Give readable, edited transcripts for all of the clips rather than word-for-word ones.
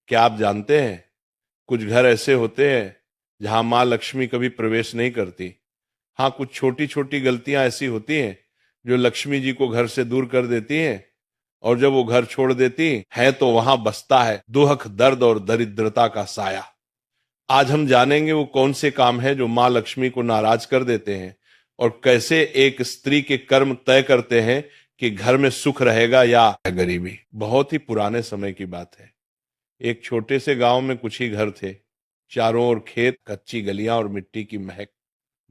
क्या आप जानते हैं, कुछ घर ऐसे होते हैं जहां माँ लक्ष्मी कभी प्रवेश नहीं करती। हाँ, कुछ छोटी छोटी गलतियां ऐसी होती हैं जो लक्ष्मी जी को घर से दूर कर देती हैं, और जब वो घर छोड़ देती है तो वहां बसता है दुहक, दर्द और दरिद्रता का साया। आज हम जानेंगे वो कौन से काम हैं जो माँ लक्ष्मी को नाराज कर देते हैं, और कैसे एक स्त्री के कर्म तय करते हैं कि घर में सुख रहेगा या गरीबी। बहुत ही पुराने समय की बात है। एक छोटे से गांव में कुछ ही घर थे। चारों ओर खेत, कच्ची गलियां और मिट्टी की महक।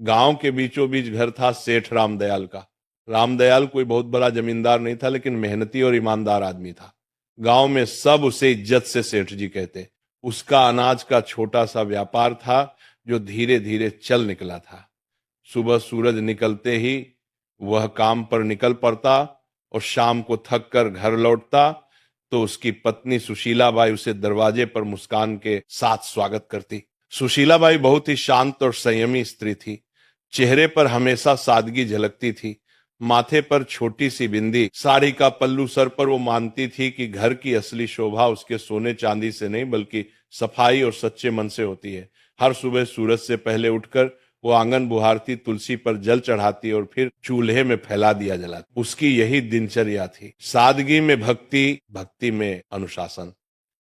गांव के बीचों बीच घर था सेठ रामदयाल का। रामदयाल कोई बहुत बड़ा जमींदार नहीं था, लेकिन मेहनती और ईमानदार आदमी था। गांव में सब उसे इज्जत से सेठ जी कहते। उसका अनाज का छोटा सा व्यापार था जो धीरे धीरे चल निकला था। सुबह सूरज निकलते ही वह काम पर निकल पड़ता, और शाम को थक कर घर लौटता तो उसकी पत्नी सुशीलाबाई उसे दरवाजे पर मुस्कान के साथ स्वागत करती। सुशीलाबाई बहुत ही शांत और संयमी स्त्री थी। चेहरे पर हमेशा सादगी झलकती थी। माथे पर छोटी सी बिंदी, साड़ी का पल्लू सर पर। वो मानती थी कि घर की असली शोभा उसके सोने चांदी से नहीं, बल्कि सफाई और सच्चे मन से होती है। हर सुबह सूरज से पहले उठकर वो आंगन बुहारती, तुलसी पर जल चढ़ाती और फिर चूल्हे में फैला दिया जलाती। उसकी यही दिनचर्या थी। सादगी में भक्ति, भक्ति में अनुशासन।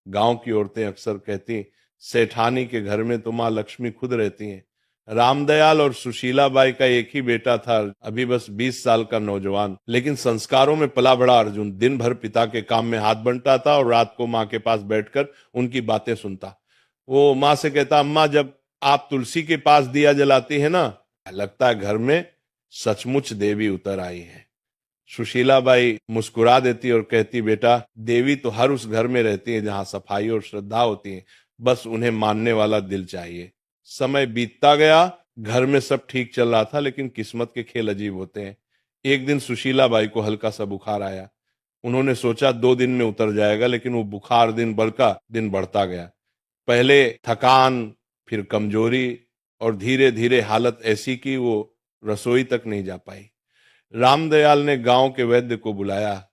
गांव की औरतें अक्सर कहती, सेठानी के घर में तो माँ लक्ष्मी खुद रहती हैं। रामदयाल और सुशीलाबाई का एक ही बेटा था, अभी बस 20 साल का नौजवान, लेकिन संस्कारों में पला बड़ा अर्जुन। दिन भर पिता के काम में हाथ बंटता था और रात को माँ के पास बैठकर उनकी बातें सुनता। वो माँ से कहता, अम्मा जब आप तुलसी के पास दिया जलाती है ना, लगता है घर में सचमुच देवी उतर आई है। सुशीलाबाई मुस्कुरा देती और कहती, बेटा देवी तो हर उस घर में रहती है जहां सफाई और श्रद्धा होती है, बस उन्हें मानने वाला दिल चाहिए। समय बीतता गया। घर में सब ठीक चल रहा था, लेकिन किस्मत के खेल अजीब होते हैं। एक दिन सुशीलाबाई को हल्का सा बुखार आया। उन्होंने सोचा 2 दिन में उतर जाएगा, लेकिन वो बुखार दिन भर का दिन बढ़ता गया। पहले थकान, फिर कमजोरी, और धीरे धीरे हालत ऐसी कि वो रसोई तक नहीं जा पाई। रामदयाल ने गांव के वैद्य को बुलाया।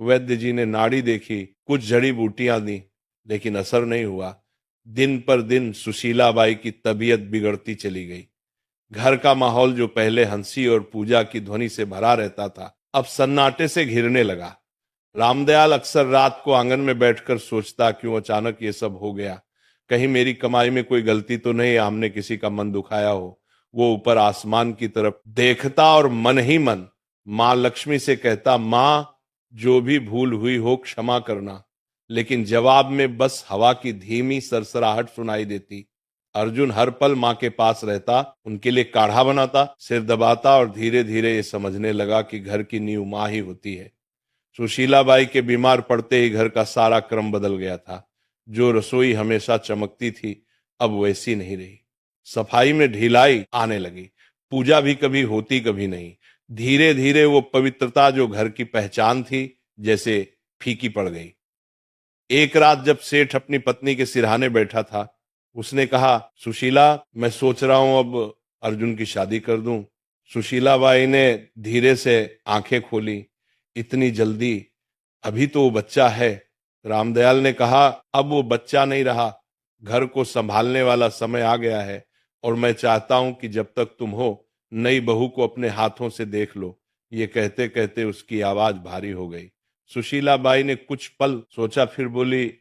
वैद्य जी ने नाड़ी देखी, कुछ जड़ी बूटियां दी, लेकिन असर नहीं हुआ। दिन पर दिन सुशीलाबाई की तबीयत बिगड़ती चली गई। घर का माहौल जो पहले हंसी और पूजा की ध्वनि से भरा रहता था, अब सन्नाटे से घिरने लगा। रामदयाल अक्सर रात को आंगन में बैठकर सोचता, क्यों अचानक ये सब हो गया। कहीं मेरी कमाई में कोई गलती तो नहीं, हमने किसी का मन दुखाया हो। वो ऊपर आसमान की तरफ देखता और मन ही मन माँ लक्ष्मी से कहता, माँ जो भी भूल हुई हो क्षमा करना। लेकिन जवाब में बस हवा की धीमी सरसराहट सुनाई देती। अर्जुन हर पल माँ के पास रहता, उनके लिए काढ़ा बनाता, सिर दबाता, और धीरे धीरे ये समझने लगा कि घर की नींव माँ ही होती है। सुशीलाबाई के बीमार पड़ते ही घर का सारा क्रम बदल गया था। जो रसोई हमेशा चमकती थी, अब वैसी नहीं रही। सफाई में ढिलाई आने लगी। पूजा भी कभी होती, कभी नहीं। धीरे धीरे वो पवित्रता जो घर की पहचान थी, जैसे फीकी पड़ गई। एक रात जब सेठ अपनी पत्नी के सिरहाने बैठा था, उसने कहा, सुशीला मैं सोच रहा हूं अब अर्जुन की शादी कर दूं। सुशीलाबाई ने धीरे से आंखें खोली। इतनी जल्दी? अभी तो वो बच्चा है। रामदयाल ने कहा, अब वो बच्चा नहीं रहा, घर को संभालने वाला समय आ गया है, और मैं चाहता हूं कि जब तक तुम हो, नई बहू को अपने हाथों से देख लो। ये कहते कहते उसकी आवाज भारी हो गई। सुशीलाबाई ने कुछ पल सोचा, फिर बोली,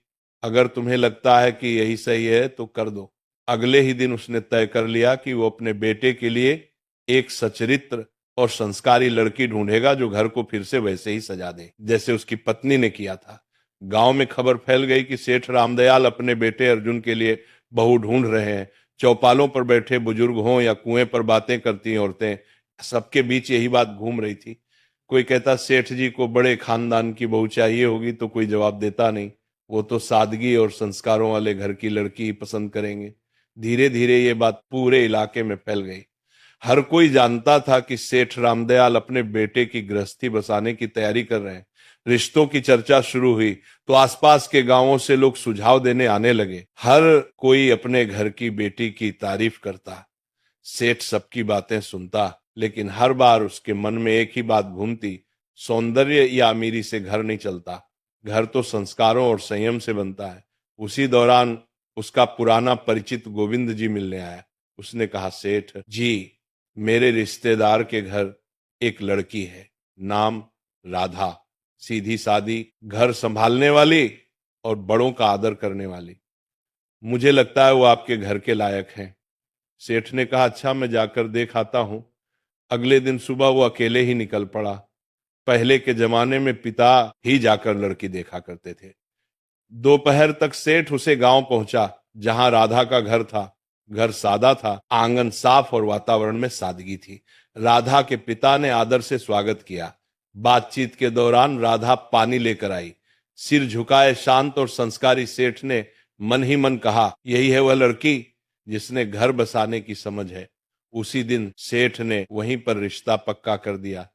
अगर तुम्हें लगता है कि यही सही है तो कर दो। अगले ही दिन उसने तय कर लिया कि वो अपने बेटे के लिए एक सचरित्र और संस्कारी लड़की ढूंढेगा जो घर को फिर से वैसे ही सजा दे, जैसे उसकी पत्नी ने किया था। गांव में खबर फैल गई कि सेठ रामदयाल अपने बेटे अर्जुन के लिए बहू ढूंढ रहे हैं। चौपालों पर बैठे बुजुर्ग हों या कुएं पर बातें करती औरतें, सबके बीच यही बात घूम रही थी। कोई कहता, सेठ जी को बड़े खानदान की बहू चाहिए होगी, तो कोई जवाब देता नहीं, वो तो सादगी और संस्कारों वाले घर की लड़की ही पसंद करेंगे। धीरे धीरे ये बात पूरे इलाके में फैल गई। हर कोई जानता था कि सेठ रामदयाल अपने बेटे की गृहस्थी बसाने की तैयारी कर रहे हैं। रिश्तों की चर्चा शुरू हुई तो आसपास के गांवों से लोग सुझाव देने आने लगे। हर कोई अपने घर की बेटी की तारीफ करता। सेठ सबकी बातें सुनता, लेकिन हर बार उसके मन में एक ही बात घूमती, सौंदर्य या अमीरी से घर नहीं चलता, घर तो संस्कारों और संयम से बनता है। उसी दौरान उसका पुराना परिचित गोविंद जी मिलने आया। उसने कहा, सेठ जी, मेरे रिश्तेदार के घर एक लड़की है, नाम राधा, सीधी सादी, घर संभालने वाली और बड़ों का आदर करने वाली। मुझे लगता है वो आपके घर के लायक है। सेठ ने कहा, अच्छा, मैं जाकर देख आता हूं। अगले दिन सुबह वो अकेले ही निकल पड़ा। पहले के जमाने में पिता ही जाकर लड़की देखा करते थे। दोपहर तक सेठ उसे गांव पहुंचा जहां राधा का घर था। घर सादा था, आंगन साफ और वातावरण में सादगी थी। राधा के पिता ने आदर से स्वागत किया। बातचीत के दौरान राधा पानी लेकर आई। सिर झुकाए शांत और संस्कारी सेठ ने मन ही मन कहा, यही है वह लड़की जिसने घर बसाने की समझ है। उसी दिन सेठ ने वहीं पर रिश्ता पक्का कर दिया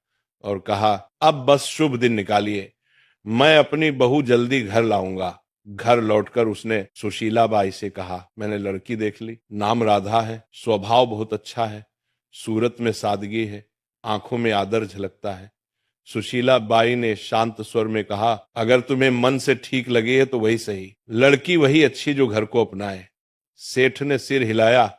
और कहा, अब बस शुभ दिन निकालिए, मैं अपनी बहू जल्दी घर लाऊंगा। घर लौटकर उसने सुशीला बाई से कहा, मैंने लड़की देख ली, नाम राधा है, स्वभाव बहुत अच्छा है, सूरत में सादगी है, आंखों में आदर झलकता है। सुशीला बाई ने शांत स्वर में कहा, अगर तुम्हें मन से ठीक लगी है तो वही सही, लड़की वही अच्छी जो घर को अपनाए। सेठ ने सिर हिलाया,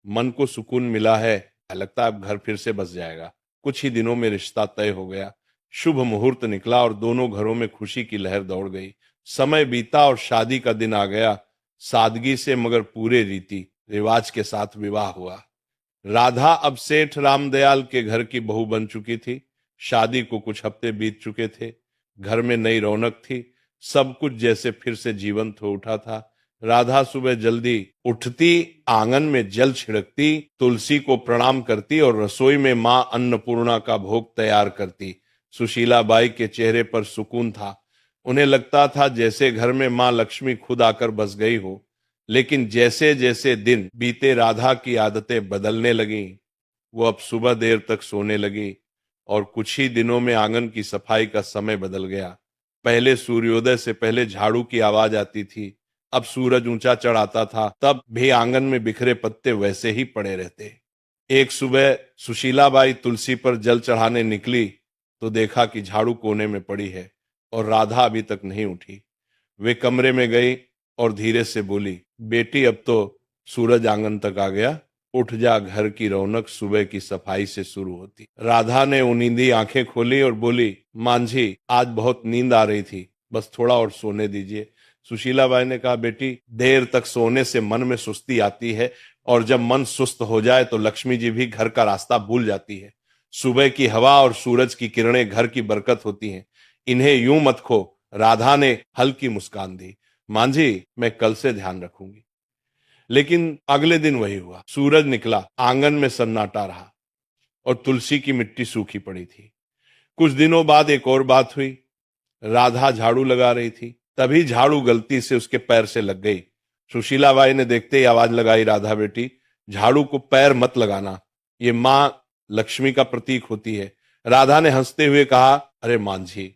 मन को सुकून मिला है, लगता है अब घर फिर से बस जाएगा। कुछ ही दिनों में रिश्ता तय हो गया। शुभ मुहूर्त निकला और दोनों घरों में खुशी की लहर दौड़ गई। समय बीता और शादी का दिन आ गया। सादगी से मगर पूरे रीति रिवाज के साथ विवाह हुआ। राधा अब सेठ रामदयाल के घर की बहू बन चुकी थी। शादी को कुछ हफ्ते बीत चुके थे। घर में नई रौनक थी। सब कुछ जैसे फिर से जीवंत हो उठा था। राधा सुबह जल्दी उठती, आंगन में जल छिड़कती, तुलसी को प्रणाम करती और रसोई में मां अन्नपूर्णा का भोग तैयार करती। सुशीला बाई के चेहरे पर सुकून था। उन्हें लगता था जैसे घर में मां लक्ष्मी खुद आकर बस गई हो। लेकिन जैसे जैसे दिन बीते राधा की आदतें बदलने लगी। वो अब सुबह देर तक सोने लगी और कुछ ही दिनों में आंगन की सफाई का समय बदल गया। पहले सूर्योदय से पहले झाड़ू की आवाज आती थी। अब सूरज ऊंचा चढ़ आता था, तब भी आंगन में बिखरे पत्ते वैसे ही पड़े रहते। एक सुबह सुशीलाबाई तुलसी पर जल चढ़ाने निकली तो देखा कि झाड़ू कोने में पड़ी है और राधा अभी तक नहीं उठी। वे कमरे में गई और धीरे से बोली, बेटी, अब तो सूरज आंगन तक आ गया, उठ जा, घर की रौनक सुबह की सफाई से शुरू होती। राधा ने उनींदी आंखें खोली और बोली, मांझी, आज बहुत नींद आ रही थी, बस थोड़ा और सोने दीजिए। सुशीलाबाई ने कहा, बेटी, देर तक सोने से मन में सुस्ती आती है और जब मन सुस्त हो जाए तो लक्ष्मी जी भी घर का रास्ता भूल जाती है। सुबह की हवा और सूरज की किरणें घर की बरकत होती हैं, इन्हें यूं मत खो। राधा ने हल्की मुस्कान दी। मांझी, मैं कल से ध्यान रखूंगी। लेकिन अगले दिन वही हुआ। सूरज निकला, आंगन में सन्नाटा रहा और तुलसी की मिट्टी सूखी पड़ी थी। कुछ दिनों बाद एक और बात हुई। राधा झाड़ू लगा रही थी, तभी झाड़ू गलती से उसके पैर से लग गई। सुशीलाबाई ने देखते ही आवाज लगाई, राधा बेटी, झाड़ू को पैर मत लगाना, ये मां लक्ष्मी का प्रतीक होती है। राधा ने हंसते हुए कहा, अरे मांझी,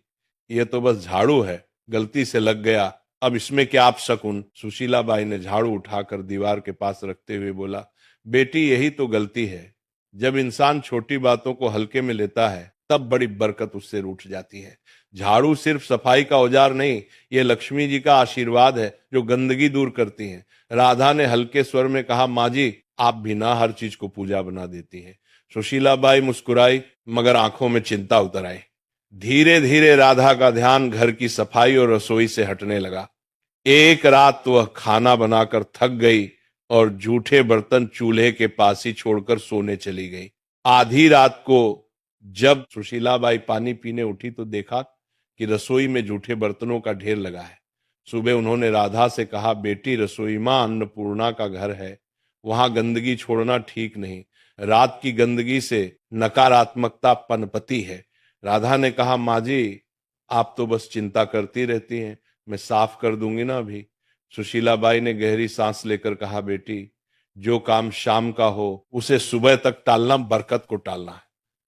ये तो बस झाड़ू है, गलती से लग गया, अब इसमें क्या आप शकुन। सुशीलाबाई ने झाड़ू उठाकर दीवार के पास रखते हुए बोला, बेटी, यही तो गलती है। जब इंसान छोटी बातों को हल्के में लेता है तब बड़ी बरकत उससे रूठ जाती है। झाड़ू सिर्फ सफाई का औजार नहीं, ये लक्ष्मी जी का आशीर्वाद है जो गंदगी दूर करती है। राधा ने हल्के स्वर में कहा, माँ जी, आप भी ना हर चीज को पूजा बना देती है। सुशीलाबाई मुस्कुराई मगर आंखों में चिंता उतर आई। धीरे धीरे राधा का ध्यान घर की सफाई और रसोई से हटने लगा। एक रात वह खाना बनाकर थक गई और जूठे बर्तन चूल्हे के पास ही छोड़कर सोने चली गई। आधी रात को जब सुशीलाबाई पानी पीने उठी तो देखा कि रसोई में जूठे बर्तनों का ढेर लगा है। सुबह उन्होंने राधा से कहा, बेटी, रसोई मां अन्नपूर्णा का घर है, वहां गंदगी छोड़ना ठीक नहीं। रात की गंदगी से नकारात्मकता पनपती है। राधा ने कहा, माँ जी, आप तो बस चिंता करती रहती हैं, मैं साफ कर दूंगी ना अभी। सुशीलाबाई ने गहरी सांस लेकर कहा, बेटी, जो काम शाम का हो उसे सुबह तक टालना बरकत को टालना है।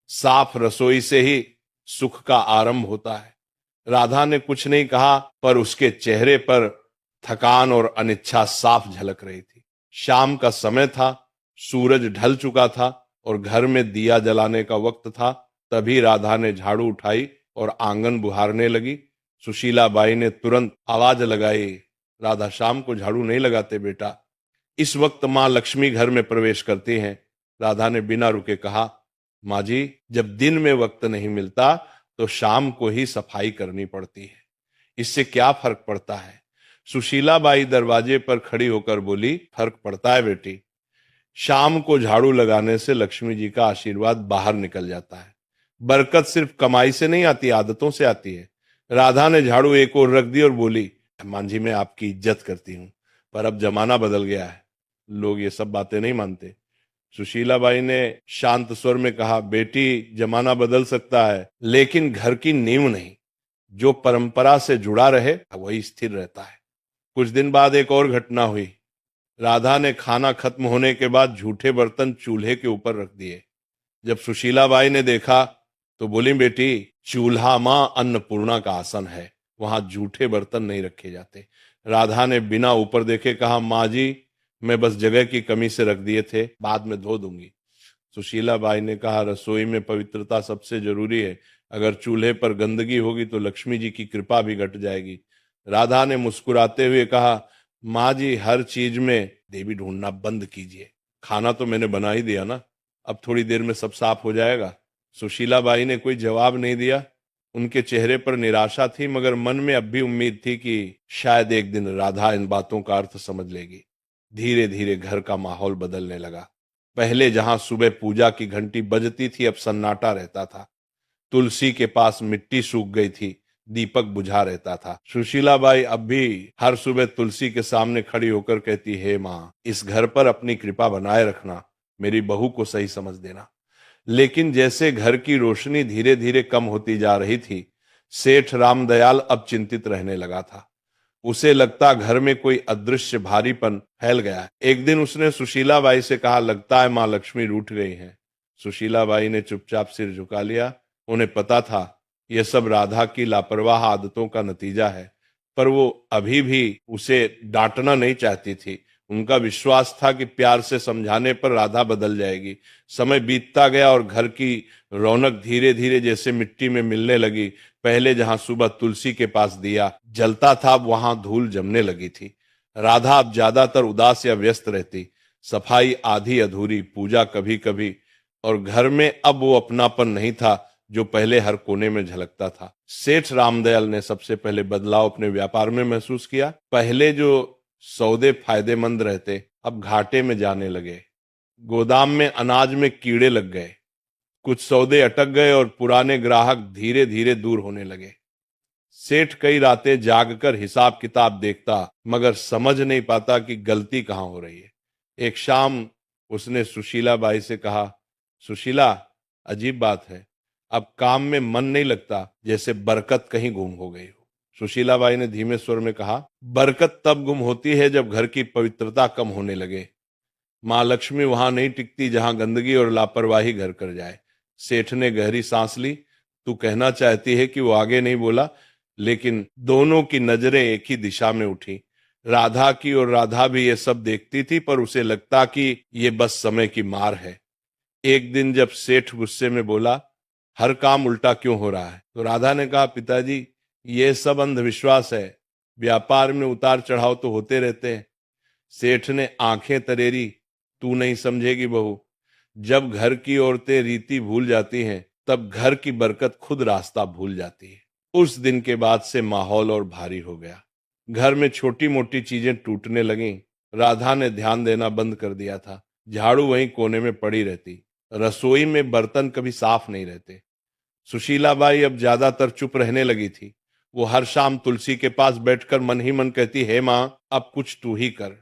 साफ रसोई से ही सुख का आरंभ होता है। राधा ने कुछ नहीं कहा पर उसके चेहरे पर थकान और अनिच्छा साफ झलक रही थी। शाम का समय था, सूरज ढल चुका था और घर में दिया जलाने का वक्त था। तभी राधा ने झाड़ू उठाई और आंगन बुहारने लगी। सुशीलाबाई ने तुरंत आवाज लगाई, राधा शाम को झाड़ू नहीं लगाते बेटा। इस वक्त माँ लक्ष्मी घर में प्रवेश करती हैं। राधा ने बिना रुके कहा, माँ जी, जब दिन में वक्त नहीं मिलता तो शाम को ही सफाई करनी पड़ती है, इससे क्या फर्क पड़ता है। सुशीला बाई दरवाजे पर खड़ी होकर बोली, फर्क पड़ता है बेटी। शाम को झाड़ू लगाने से लक्ष्मी जी का आशीर्वाद बाहर निकल जाता है। बरकत सिर्फ कमाई से नहीं आती, आदतों से आती है। राधा ने झाड़ू एक ओर रख दी और बोली, मां जी मैं आपकी इज्जत करती हूं, पर अब जमाना बदल गया है, लोग ये सब बातें नहीं मानते। सुशीला बाई ने शांत स्वर में कहा, बेटी जमाना बदल सकता है लेकिन घर की नींव नहीं। जो परंपरा से जुड़ा रहे वही स्थिर रहता है। कुछ दिन बाद एक और घटना हुई। राधा ने खाना खत्म होने के बाद झूठे बर्तन चूल्हे के ऊपर रख दिए। जब सुशीला बाई ने देखा तो बोली, बेटी चूल्हा मां अन्नपूर्णा का आसन है, वहां झूठे बर्तन नहीं रखे जाते। राधा ने बिना ऊपर देखे कहा, माँ जी मैं बस जगह की कमी से रख दिए थे, बाद में धो दूंगी। सुशीला बाई ने कहा, रसोई में पवित्रता सबसे जरूरी है, अगर चूल्हे पर गंदगी होगी तो लक्ष्मी जी की कृपा भी घट जाएगी। राधा ने मुस्कुराते हुए कहा, माँ जी हर चीज में देवी ढूंढना बंद कीजिए, खाना तो मैंने बना ही दिया ना, अब थोड़ी देर में सब साफ हो जाएगा। सुशीला बाई ने कोई जवाब नहीं दिया। उनके चेहरे पर निराशा थी, मगर मन में अब भी उम्मीद थी कि शायद एक दिन राधा इन बातों का अर्थ समझ लेगी। धीरे धीरे घर का माहौल बदलने लगा। पहले जहां सुबह पूजा की घंटी बजती थी, अब सन्नाटा रहता था। तुलसी के पास मिट्टी सूख गई थी, दीपक बुझा रहता था। सुशीला बाई अब भी हर सुबह तुलसी के सामने खड़ी होकर कहती, हे माँ, इस घर पर अपनी कृपा बनाए रखना, मेरी बहू को सही समझ देना। लेकिन जैसे घर की रोशनी धीरे धीरे कम होती जा रही थी, सेठ रामदयाल अब चिंतित रहने लगा था। उसे लगता घर में कोई अदृश्य भारीपन फैल गया है। एक दिन उसने सुशीला बाई से कहा, लगता है माँ लक्ष्मी रूठ गई हैं। सुशीला बाई ने चुपचाप सिर झुका लिया। उन्हें पता था यह सब राधा की लापरवाह आदतों का नतीजा है, पर वो अभी भी उसे डांटना नहीं चाहती थी। उनका विश्वास था कि प्यार से समझाने पर राधा बदल जाएगी। समय बीतता गया और घर की रौनक धीरे धीरे जैसे मिट्टी में मिलने लगी। पहले जहां सुबह तुलसी के पास दिया जलता था, अब वहां धूल जमने लगी थी। राधा अब ज्यादातर उदास या व्यस्त रहती, सफाई आधी अधूरी, पूजा कभी कभी, और घर में अब वो अपनापन नहीं था जो पहले हर कोने में झलकता था। सेठ रामदयाल ने सबसे पहले बदलाव अपने व्यापार में महसूस किया। पहले जो सौदे फायदेमंद रहते अब घाटे में जाने लगे। गोदाम में अनाज में कीड़े लग गए, कुछ सौदे अटक गए और पुराने ग्राहक धीरे धीरे दूर होने लगे। सेठ कई रातें जागकर हिसाब किताब देखता, मगर समझ नहीं पाता कि गलती कहां हो रही है। एक शाम उसने सुशीला बाई से कहा, सुशीला अजीब बात है, अब काम में मन नहीं लगता, जैसे बरकत कहीं गुम हो गई हो। सुशीला बाई ने धीमे स्वर में कहा, बरकत तब गुम होती है जब घर की पवित्रता कम होने लगे। माँ लक्ष्मी वहां नहीं टिकती जहां गंदगी और लापरवाही घर कर जाए। सेठ ने गहरी सांस ली। तू कहना चाहती है कि वो आगे नहीं बोला, लेकिन दोनों की नजरें एक ही दिशा में उठी। राधा की, और राधा भी ये सब देखती थी, पर उसे लगता कि ये बस समय की मार है। एक दिन जब सेठ गुस्से में बोला, हर काम उल्टा क्यों हो रहा है, तो राधा ने कहा, पिताजी ये सब अंधविश्वास है, व्यापार में उतार चढ़ाव तो होते रहते हैं। सेठ ने आंखें तरेरी, तू नहीं समझेगी बहू, जब घर की औरतें रीति भूल जाती हैं तब घर की बरकत खुद रास्ता भूल जाती है। उस दिन के बाद से माहौल और भारी हो गया। घर में छोटी मोटी चीजें टूटने लगीं। राधा ने ध्यान देना बंद कर दिया था। झाड़ू वहीं कोने में पड़ी रहती, रसोई में बर्तन कभी साफ नहीं रहते। सुशीला बाई अब ज्यादातर चुप रहने लगी थी। वो हर शाम तुलसी के पास बैठकर मन ही मन कहती, हे माँ अब कुछ तू ही कर।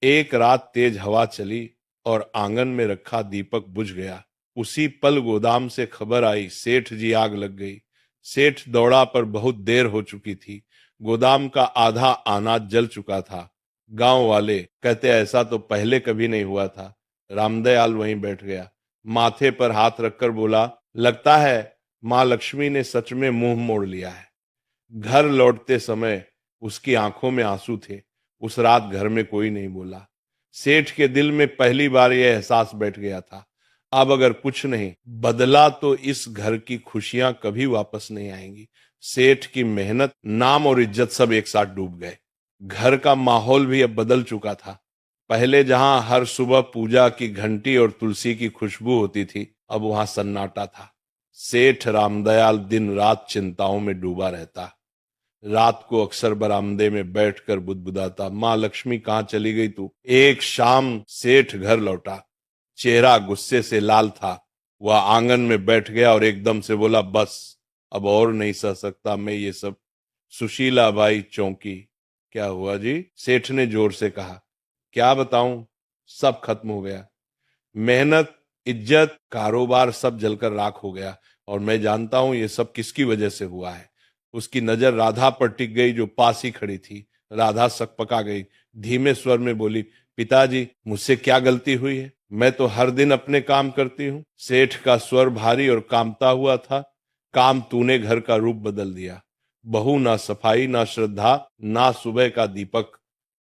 एक रात तेज हवा चली और आंगन में रखा दीपक बुझ गया। उसी पल गोदाम से खबर आई, सेठ जी आग लग गई। सेठ दौड़ा, पर बहुत देर हो चुकी थी। गोदाम का आधा अनाज जल चुका था। गांव वाले कहते, ऐसा तो पहले कभी नहीं हुआ था। रामदयाल वहीं बैठ गया, माथे पर हाथ रखकर बोला, लगता है माँ लक्ष्मी ने सच में मुंह मोड़ लिया है। घर लौटते समय उसकी आंखों में आंसू थे। उस रात घर में कोई नहीं बोला। सेठ के दिल में पहली बार यह एहसास बैठ गया था, अब अगर कुछ नहीं बदला तो इस घर की खुशियां कभी वापस नहीं आएंगी। सेठ की मेहनत, नाम और इज्जत सब एक साथ डूब गए। घर का माहौल भी अब बदल चुका था। पहले जहां हर सुबह पूजा की घंटी और तुलसी की खुशबू होती थी, अब वहां सन्नाटा था। सेठ रामदयाल दिन रात चिंताओं में डूबा रहता। रात को अक्सर बरामदे में बैठकर बुदबुदाता, माँ लक्ष्मी कहाँ चली गई तू। एक शाम सेठ घर लौटा, चेहरा गुस्से से लाल था। वह आंगन में बैठ गया और एकदम से बोला, बस अब और नहीं सह सकता मैं ये सब। सुशीला बाई चौंकी। क्या हुआ जी? सेठ ने जोर से कहा। क्या बताऊं, सब खत्म हो गया। मेहनत, इज्जत, कारोबार सब जलकर राख हो गया। और मैं जानता हूं ये सब किसकी वजह से हुआ है। उसकी नजर राधा पर टिक गई जो पास ही खड़ी थी। राधा सकपका गई, धीमे स्वर में बोली, पिताजी मुझसे क्या गलती हुई है? मैं तो हर दिन अपने काम करती हूँ। सेठ का स्वर भारी और कांपता हुआ था। काम तूने घर का रूप बदल दिया। बहू ना सफाई, ना श्रद्धा, ना सुबह का दीपक।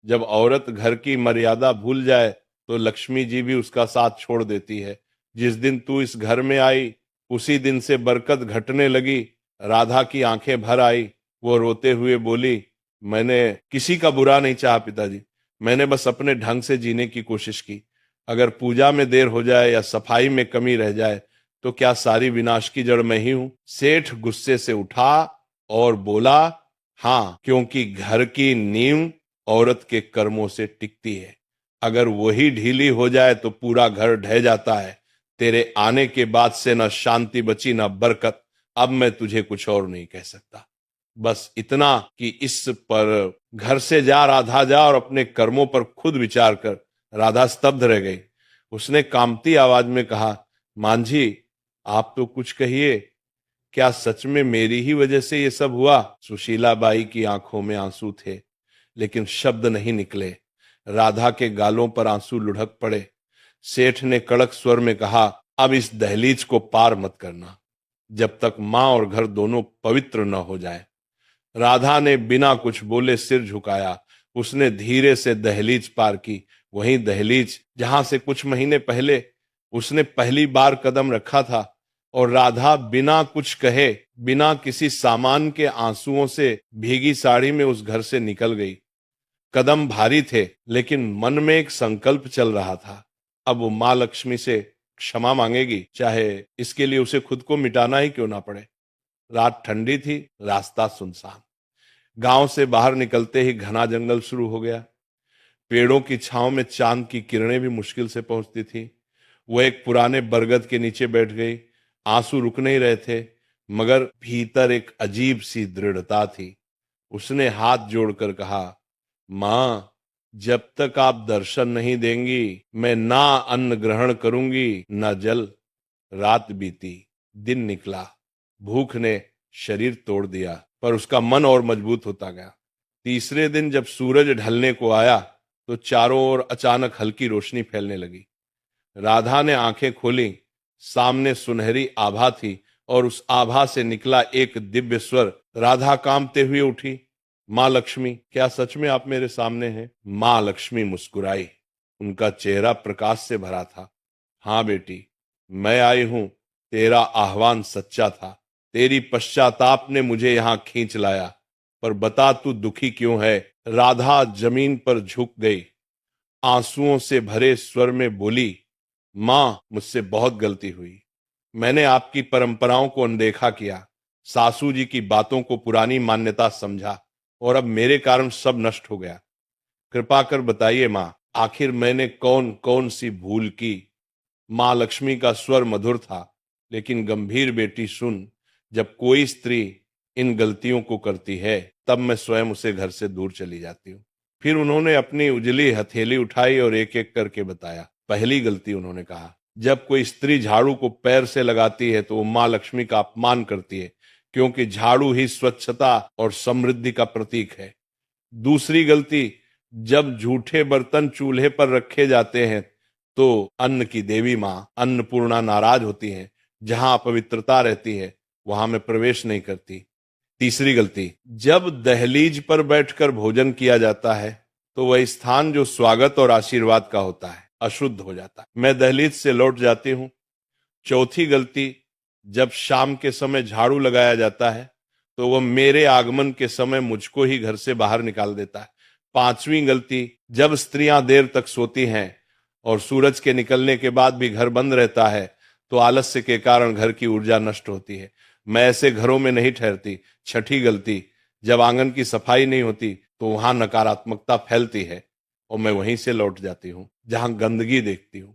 जब औरत घर की मर्यादा भूल जाए तो लक्ष्मी जी भी उसका साथ छोड़ देती है। जिस दिन तू इस घर में आई उसी दिन से बरकत घटने लगी। राधा की आंखें भर आई। वो रोते हुए बोली, मैंने किसी का बुरा नहीं चाहा पिताजी, मैंने बस अपने ढंग से जीने की कोशिश की। अगर पूजा में देर हो जाए या सफाई में कमी रह जाए तो क्या सारी विनाश की जड़ मैं ही हूं? सेठ गुस्से से उठा और बोला, हाँ, क्योंकि घर की नींव औरत के कर्मों से टिकती है। अगर वही ढीली हो जाए तो पूरा घर ढह जाता है। तेरे आने के बाद से न शांति बची न बरकत। अब मैं तुझे कुछ और नहीं कह सकता, बस इतना कि इस पर घर से जा राधा, जा और अपने कर्मों पर खुद विचार कर। राधा स्तब्ध रह गई। उसने कांपती आवाज में कहा, मांझी आप तो कुछ कहिए, क्या सच में मेरी ही वजह से ये सब हुआ? सुशीला बाई की आंखों में आंसू थे लेकिन शब्द नहीं निकले। राधा के गालों पर आंसू लुढ़क पड़े। सेठ ने कड़क स्वर में कहा, अब इस दहलीज को पार मत करना जब तक मां और घर दोनों पवित्र न हो जाए। राधा ने बिना कुछ बोले सिर झुकाया। उसने धीरे से दहलीज पार की, वही दहलीज जहां से कुछ महीने पहले उसने पहली बार कदम रखा था। और राधा बिना कुछ कहे, बिना किसी सामान के आंसुओं से भीगी साड़ी में उस घर से निकल गई। कदम भारी थे लेकिन मन में एक संकल्प चल रहा था। अब वो माँ लक्ष्मी से क्षमा मांगेगी, चाहे इसके लिए उसे खुद को मिटाना ही क्यों ना पड़े। रात ठंडी थी, रास्ता सुनसान। गांव से बाहर निकलते ही घना जंगल शुरू हो गया। पेड़ों की छांव में चांद की किरणें भी मुश्किल से पहुंचती थी। वो एक पुराने बरगद के नीचे बैठ गई। आंसू रुक नहीं रहे थे मगर भीतर एक अजीब सी दृढ़ता थी। उसने हाथ जोड़कर कहा, मां, जब तक आप दर्शन नहीं देंगी मैं ना अन्न ग्रहण करूंगी ना जल। रात बीती, दिन निकला। भूख ने शरीर तोड़ दिया पर उसका मन और मजबूत होता गया। तीसरे दिन जब सूरज ढलने को आया तो चारों ओर अचानक हल्की रोशनी फैलने लगी। राधा ने आंखें खोली। सामने सुनहरी आभा थी और उस आभा से निकला एक दिव्य स्वर। राधा कांपते हुए उठी, माँ लक्ष्मी, क्या सच में आप मेरे सामने हैं? माँ लक्ष्मी मुस्कुराई। उनका चेहरा प्रकाश से भरा था। हाँ बेटी, मैं आई हूं। तेरा आह्वान सच्चा था। तेरी पश्चाताप ने मुझे यहां खींच लाया। पर बता तू दुखी क्यों है? राधा जमीन पर झुक गई। आंसुओं से भरे स्वर में बोली, मां, मुझसे बहुत गलती हुई। मैंने आपकी परंपराओं को अनदेखा किया, सासू जी की बातों को पुरानी मान्यता समझा और अब मेरे कारण सब नष्ट हो गया। कृपा कर बताइए मां, आखिर मैंने कौन कौन सी भूल की? मां लक्ष्मी का स्वर मधुर था लेकिन गंभीर। बेटी सुन, जब कोई स्त्री इन गलतियों को करती है तब मैं स्वयं उसे घर से दूर चली जाती हूँ। फिर उन्होंने अपनी उजली हथेली उठाई और एक एक करके बताया। पहली गलती उन्होंने कहा, जब कोई स्त्री झाड़ू को पैर से लगाती है तो वो मां लक्ष्मी का अपमान करती है, क्योंकि झाड़ू ही स्वच्छता और समृद्धि का प्रतीक है। दूसरी गलती, जब झूठे बर्तन चूल्हे पर रखे जाते हैं तो अन्न की देवी मां अन्नपूर्णा नाराज होती हैं। जहां अपवित्रता रहती है वहां में प्रवेश नहीं करती। तीसरी गलती, जब दहलीज पर बैठकर भोजन किया जाता है तो वह स्थान जो स्वागत और आशीर्वाद का होता है अशुद्ध हो जाता है। मैं दहलीज से लौट जाती हूँ। चौथी गलती, जब शाम के समय झाड़ू लगाया जाता है तो वह मेरे आगमन के समय मुझको ही घर से बाहर निकाल देता है। 5वीं गलती, जब स्त्रियां देर तक सोती हैं और सूरज के निकलने के बाद भी घर बंद रहता है तो आलस्य के कारण घर की ऊर्जा नष्ट होती है। मैं ऐसे घरों में नहीं ठहरती। 6ठी गलती, जब आंगन की सफाई नहीं होती तो वहां नकारात्मकता फैलती है और मैं वहीं से लौट जाती हूं जहां गंदगी देखती हूं।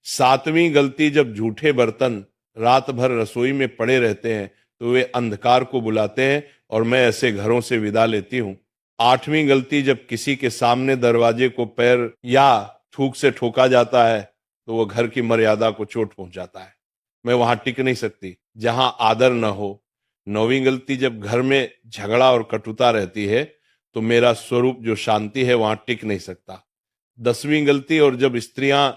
7वीं गलती, जब झूठे बर्तन रात भर रसोई में पड़े रहते हैं तो वे अंधकार को बुलाते हैं और मैं ऐसे घरों से विदा लेती हूं। 8वीं गलती, जब किसी के सामने दरवाजे को पैर या थूक से ठोका जाता है तो वो घर की मर्यादा को चोट पहुंचाता है। मैं वहां टिक नहीं सकती जहां आदर न हो। 9वीं गलती, जब घर में झगड़ा और कटुता रहती है तो मेरा स्वरूप जो शांति है वहां टिक नहीं सकता। 10वीं गलती, और जब स्त्रियां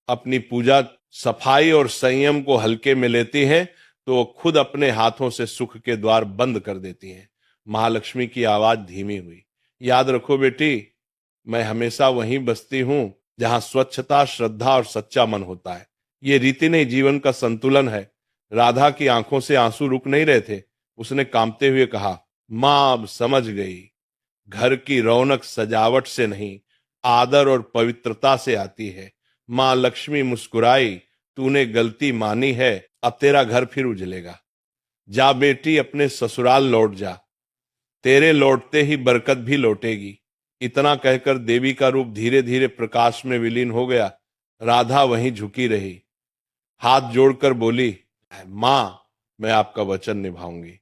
अपनी पूजा, सफाई और संयम को हल्के में लेती हैं तो वो खुद अपने हाथों से सुख के द्वार बंद कर देती हैं। महालक्ष्मी की आवाज धीमी हुई, याद रखो बेटी, मैं हमेशा वहीं बसती हूं जहां स्वच्छता, श्रद्धा और सच्चा मन होता है। ये रीति नहीं, जीवन का संतुलन है। राधा की आंखों से आंसू रुक नहीं रहे थे। उसने कांपते हुए कहा, मां अब समझ गई, घर की रौनक सजावट से नहीं, आदर और पवित्रता से आती है। मां लक्ष्मी मुस्कुराई, तूने गलती मानी है, अब तेरा घर फिर उजलेगा। जा बेटी, अपने ससुराल लौट जा, तेरे लौटते ही बरकत भी लौटेगी। इतना कहकर देवी का रूप धीरे धीरे प्रकाश में विलीन हो गया। राधा वहीं झुकी रही, हाथ जोड़कर बोली, मां, मैं आपका वचन निभाऊंगी।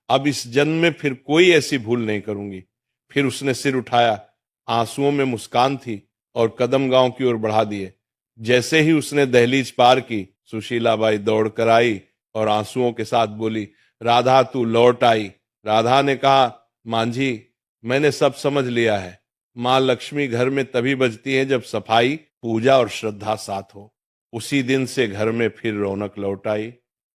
अब इस जन्म में फिर कोई ऐसी भूल नहीं करूंगी। फिर उसने सिर उठाया, आंसुओं में मुस्कान थी और कदम गांव की ओर बढ़ा दिए। जैसे ही उसने दहलीज पार की, सुशीलाबाई दौड़ कर आई और आंसुओं के साथ बोली, राधा तू लौट आई। राधा ने कहा, मांझी, मैंने सब समझ लिया है। मां लक्ष्मी घर में तभी बजती है जब सफाई, पूजा और श्रद्धा साथ हो। उसी दिन से घर में फिर रौनक लौट आई,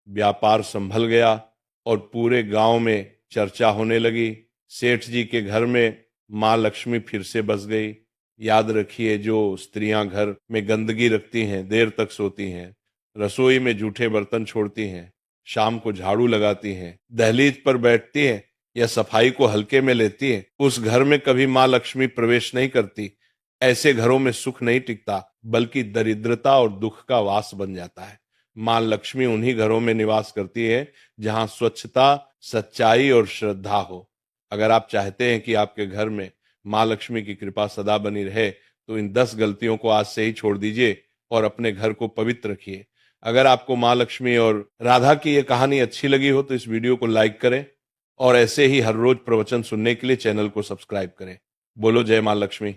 व्यापार संभल गया और पूरे गांव में चर्चा होने लगी। सेठ जी के घर में मां लक्ष्मी फिर से बस गई। याद रखिए, जो स्त्रियां घर में गंदगी रखती हैं, देर तक सोती हैं, रसोई में जूठे बर्तन छोड़ती हैं, शाम को झाड़ू लगाती हैं, दहलीज पर बैठती हैं या सफाई को हल्के में लेती हैं, उस घर में कभी मां लक्ष्मी प्रवेश नहीं करती। ऐसे घरों में सुख नहीं टिकता, बल्कि दरिद्रता और दुख का वास बन जाता है। मां लक्ष्मी उन्हीं घरों में निवास करती है जहां स्वच्छता, सच्चाई और श्रद्धा हो। अगर आप चाहते हैं कि आपके घर में मां लक्ष्मी की कृपा सदा बनी रहे तो इन 10 गलतियों को आज से ही छोड़ दीजिए और अपने घर को पवित्र रखिए। अगर आपको मां लक्ष्मी और राधा की ये कहानी अच्छी लगी हो तो इस वीडियो को लाइक करें और ऐसे ही हर रोज प्रवचन सुनने के लिए चैनल को सब्सक्राइब करें। बोलो जय मां लक्ष्मी।